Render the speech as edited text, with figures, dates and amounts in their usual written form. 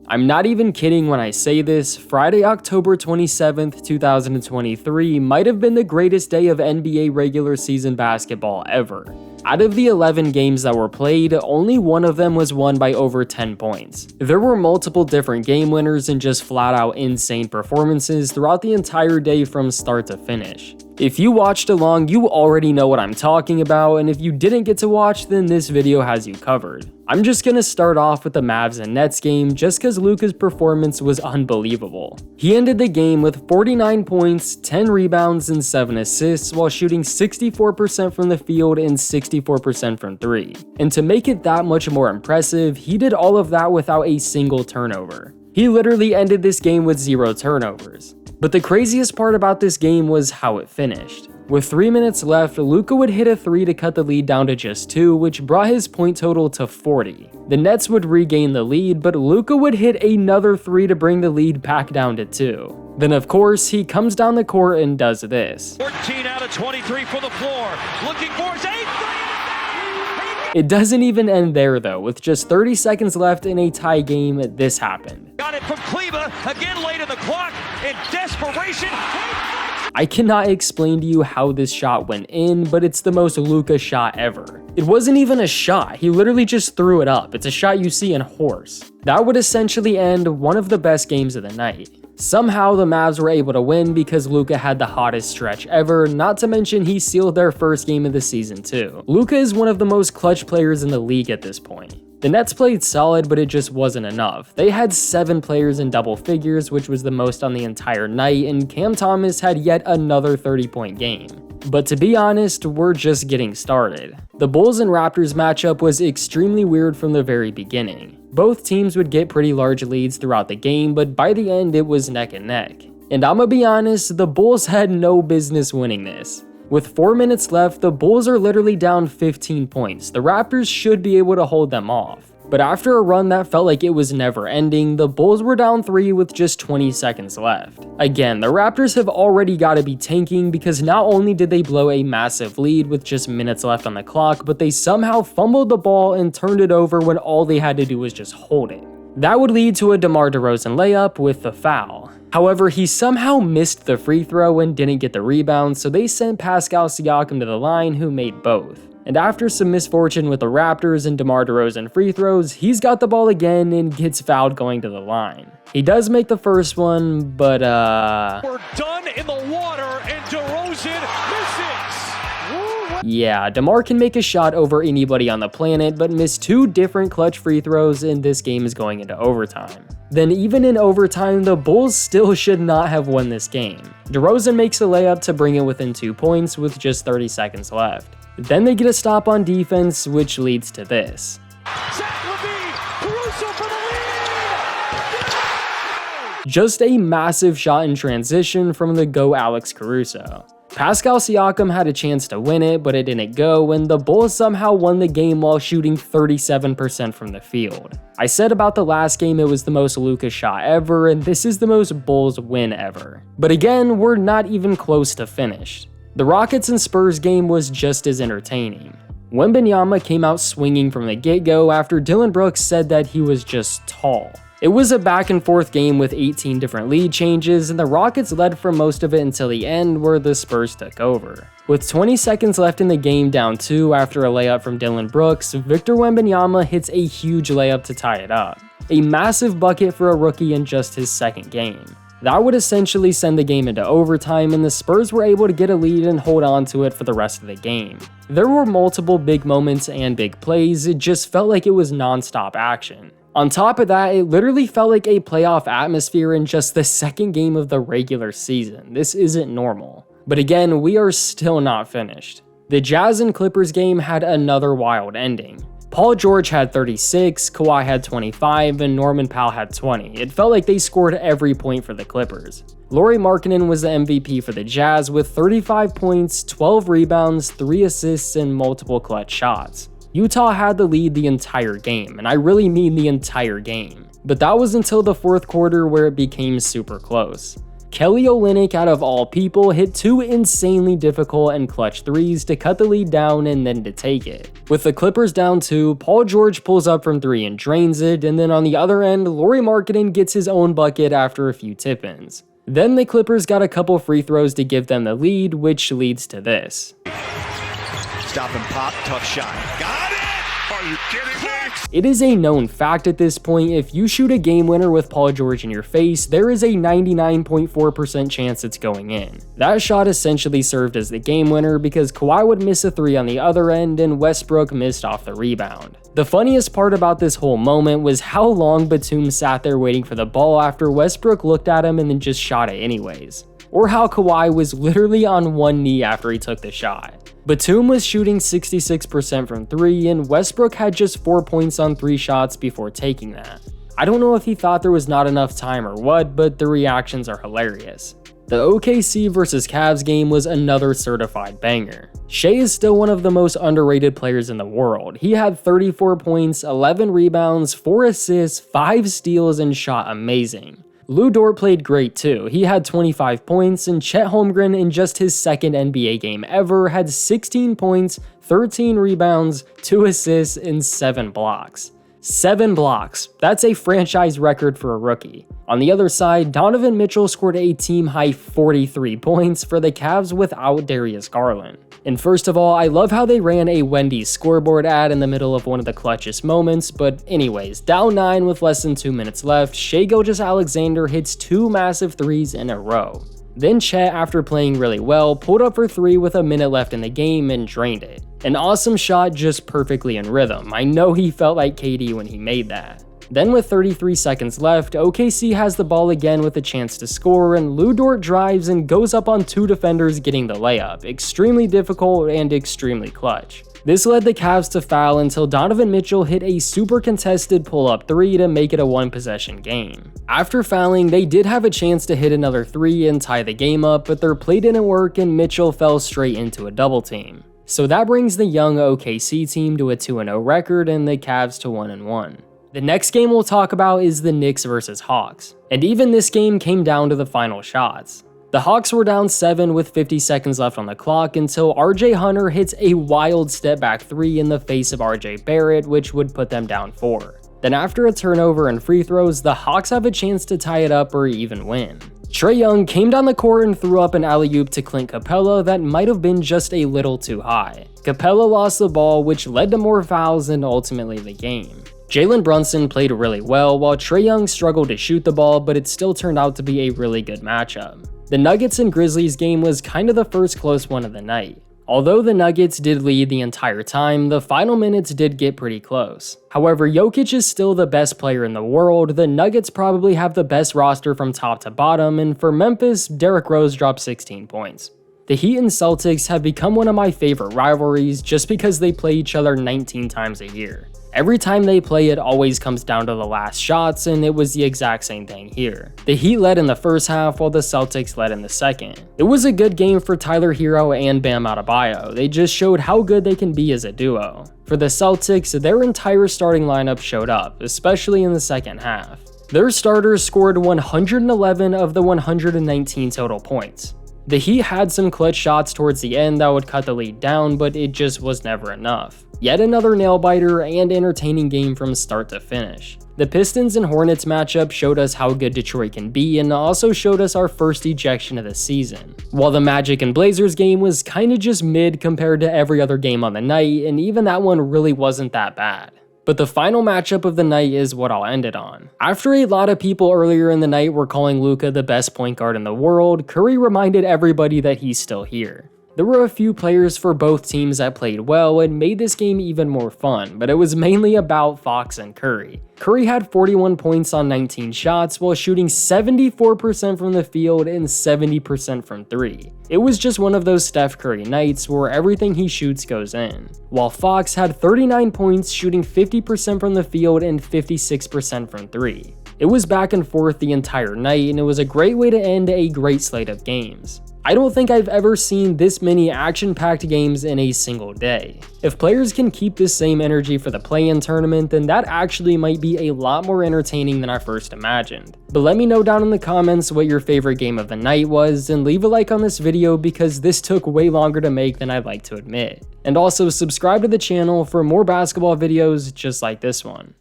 I'm not even kidding when I say this, Friday, October 27th, 2023 might have been the greatest day of NBA regular season basketball ever. Out of the 11 games that were played, only one of them was won by over 10 points. There were multiple different game winners and just flat out insane performances throughout the entire day from start to finish. If you watched along, you already know what I'm talking about, and if you didn't get to watch, then this video has you covered. I'm just gonna start off with the Mavs and Nets game just cause Luka's performance was unbelievable. He ended the game with 49 points, 10 rebounds, and 7 assists while shooting 64% from the field and 64% from 3. And to make it that much more impressive, he did all of that without a single turnover. He literally ended this game with 0 turnovers. But the craziest part about this game was how it finished. With 3 minutes left, Luka would hit a 3 to cut the lead down to just 2, which brought his point total to 40. The Nets would regain the lead, but Luka would hit another 3 to bring the lead back down to 2. Then of course, he comes down the court and does this. 14 out of 23 for the floor, looking for his 8th. It doesn't even end there though. With just 30 seconds left in a tie game, this happened. Got it from Kleba, again late in the clock, in desperation. I cannot explain to you how this shot went in, but it's the most Luka shot ever. It wasn't even a shot, he literally just threw it up. It's a shot you see in horse. That would essentially end one of the best games of the night. Somehow the Mavs were able to win because Luka had the hottest stretch ever, not to mention he sealed their first game of the season too. Luka is one of the most clutch players in the league at this point. The Nets played solid, but it just wasn't enough. They had 7 players in double figures, which was the most on the entire night, and Cam Thomas had yet another 30-point game. But to be honest, we're just getting started. The Bulls and Raptors matchup was extremely weird from the very beginning. Both teams would get pretty large leads throughout the game, but by the end it was neck and neck. And I'ma be honest, the Bulls had no business winning this. With 4 minutes left, the Bulls are literally down 15 points. The Raptors should be able to hold them off. But after a run that felt like it was never ending, the Bulls were down 3 with just 20 seconds left. Again, the Raptors have already got to be tanking because not only did they blow a massive lead with just minutes left on the clock, but they somehow fumbled the ball and turned it over when all they had to do was just hold it. That would lead to a DeMar DeRozan layup with the foul. However, he somehow missed the free throw and didn't get the rebound, so they sent Pascal Siakam to the line, who made both. And after some misfortune with the Raptors and DeMar DeRozan free throws, he's got the ball again and gets fouled going to the line. He does make the first one, but We're done in the water and DeRozan misses. yeah, DeMar can make a shot over anybody on the planet, but missed 2 different clutch free throws, and this game is going into overtime. Then even in overtime, the Bulls still should not have won this game. DeRozan makes a layup to bring it within 2 points with just 30 seconds left. Then they get a stop on defense, which leads to this. Zach LaVine, Caruso for the lead. Just a massive shot in transition from the GOAT Alex Caruso. Pascal Siakam had a chance to win it, but it didn't go, and the Bulls somehow won the game while shooting 37% from the field. I said about the last game it was the most Luka shot ever, and this is the most Bulls win ever. But again, we're not even close to finished. The Rockets and Spurs game was just as entertaining. Wembanyama came out swinging from the get-go after Dillon Brooks said that he was just tall. It was a back and forth game with 18 different lead changes, and the Rockets led for most of it until the end where the Spurs took over. With 20 seconds left in the game, down 2 after a layup from Dillon Brooks, Victor Wembanyama hits a huge layup to tie it up. A massive bucket for a rookie in just his second game. That would essentially send the game into overtime, and the Spurs were able to get a lead and hold on to it for the rest of the game. There were multiple big moments and big plays, it just felt like it was non-stop action. On top of that, it literally felt like a playoff atmosphere in just the second game of the regular season. This isn't normal. But again, we are still not finished. The Jazz and Clippers game had another wild ending. Paul George had 36, Kawhi had 25, and Norman Powell had 20. It felt like they scored every point for the Clippers. Lauri Markkanen was the MVP for the Jazz with 35 points, 12 rebounds, 3 assists, and multiple clutch shots. Utah had the lead the entire game, and I really mean the entire game. But that was until the fourth quarter where it became super close. Kelly Olynyk, out of all people, hit 2 insanely difficult and clutch threes to cut the lead down and then to take it. With the Clippers down 2, Paul George pulls up from 3 and drains it, and then on the other end, Lauri Markkanen gets his own bucket after a few tip-ins. Then the Clippers got a couple free throws to give them the lead, which leads to this. Stop and pop, tough shot. Got it! Are you kidding me? It is a known fact at this point, if you shoot a game winner with Paul George in your face, there is a 99.4% chance it's going in. That shot essentially served as the game winner because Kawhi would miss a 3 on the other end and Westbrook missed off the rebound. The funniest part about this whole moment was how long Batum sat there waiting for the ball after Westbrook looked at him and then just shot it anyways. Or how Kawhi was literally on one knee after he took the shot. Batum was shooting 66% from 3 and Westbrook had just 4 points on 3 shots before taking that. I don't know if he thought there was not enough time or what, but the reactions are hilarious. The OKC vs Cavs game was another certified banger. Shai is still one of the most underrated players in the world. He had 34 points, 11 rebounds, 4 assists, 5 steals, and shot amazing. Lu Dort played great too. He had 25 points, and Chet Holmgren in just his second NBA game ever had 16 points, 13 rebounds, 2 assists, and 7 blocks. 7 blocks. That's a franchise record for a rookie. On the other side, Donovan Mitchell scored a team-high 43 points for the Cavs without Darius Garland. And first of all, I love how they ran a Wendy's scoreboard ad in the middle of one of the clutchest moments, but anyways, down 9 with less than 2 minutes left, Shai Gilgeous-Alexander hits 2 massive threes in a row. Then Chet, after playing really well, pulled up for 3 with a minute left in the game and drained it. An awesome shot, just perfectly in rhythm. I know he felt like KD when he made that. Then with 33 seconds left, OKC has the ball again with a chance to score, and Lu Dort drives and goes up on 2 defenders getting the layup. Extremely difficult and extremely clutch. This led the Cavs to foul until Donovan Mitchell hit a super contested pull-up 3 to make it a 1-possession game. After fouling, they did have a chance to hit another 3 and tie the game up, but their play didn't work and Mitchell fell straight into a double team. So that brings the young OKC team to a 2-0 record and the Cavs to 1-1. The next game we'll talk about is the Knicks vs Hawks, and even this game came down to the final shots. The Hawks were down 7 with 50 seconds left on the clock until RJ Hunter hits a wild step back 3 in the face of RJ Barrett, which would put them down 4. Then after a turnover and free throws, the Hawks have a chance to tie it up or even win. Trae Young came down the court and threw up an alley-oop to Clint Capella that might have been just a little too high. Capella lost the ball, which led to more fouls and ultimately the game. Jalen Brunson played really well, while Trae Young struggled to shoot the ball, but it still turned out to be a really good matchup. The Nuggets and Grizzlies game was kind of the first close one of the night. Although the Nuggets did lead the entire time, the final minutes did get pretty close. However, Jokic is still the best player in the world, the Nuggets probably have the best roster from top to bottom, and for Memphis, Derrick Rose dropped 16 points. The Heat and Celtics have become one of my favorite rivalries just because they play each other 19 times a year. Every time they play, it always comes down to the last shots, and it was the exact same thing here. The Heat led in the first half while the Celtics led in the second. It was a good game for Tyler Hero and Bam Adebayo. They just showed how good they can be as a duo. For the Celtics, their entire starting lineup showed up, especially in the second half. Their starters scored 111 of the 119 total points. The Heat had some clutch shots towards the end that would cut the lead down, but it just was never enough. Yet another nail-biter and entertaining game from start to finish. The Pistons and Hornets matchup showed us how good Detroit can be and also showed us our first ejection of the season. While the Magic and Blazers game was kinda just mid compared to every other game on the night, and even that one really wasn't that bad. But the final matchup of the night is what I'll end it on. After a lot of people earlier in the night were calling Luka the best point guard in the world, Curry reminded everybody that he's still here. There were a few players for both teams that played well and made this game even more fun, but it was mainly about Fox and Curry. Curry had 41 points on 19 shots while shooting 74% from the field and 70% from 3. It was just one of those Steph Curry nights where everything he shoots goes in. While Fox had 39 points shooting 50% from the field and 56% from 3. It was back and forth the entire night and it was a great way to end a great slate of games. I don't think I've ever seen this many action-packed games in a single day. If players can keep this same energy for the play-in tournament, then that actually might be a lot more entertaining than I first imagined. But let me know down in the comments what your favorite game of the night was, and leave a like on this video because this took way longer to make than I'd like to admit. And also subscribe to the channel for more basketball videos just like this one.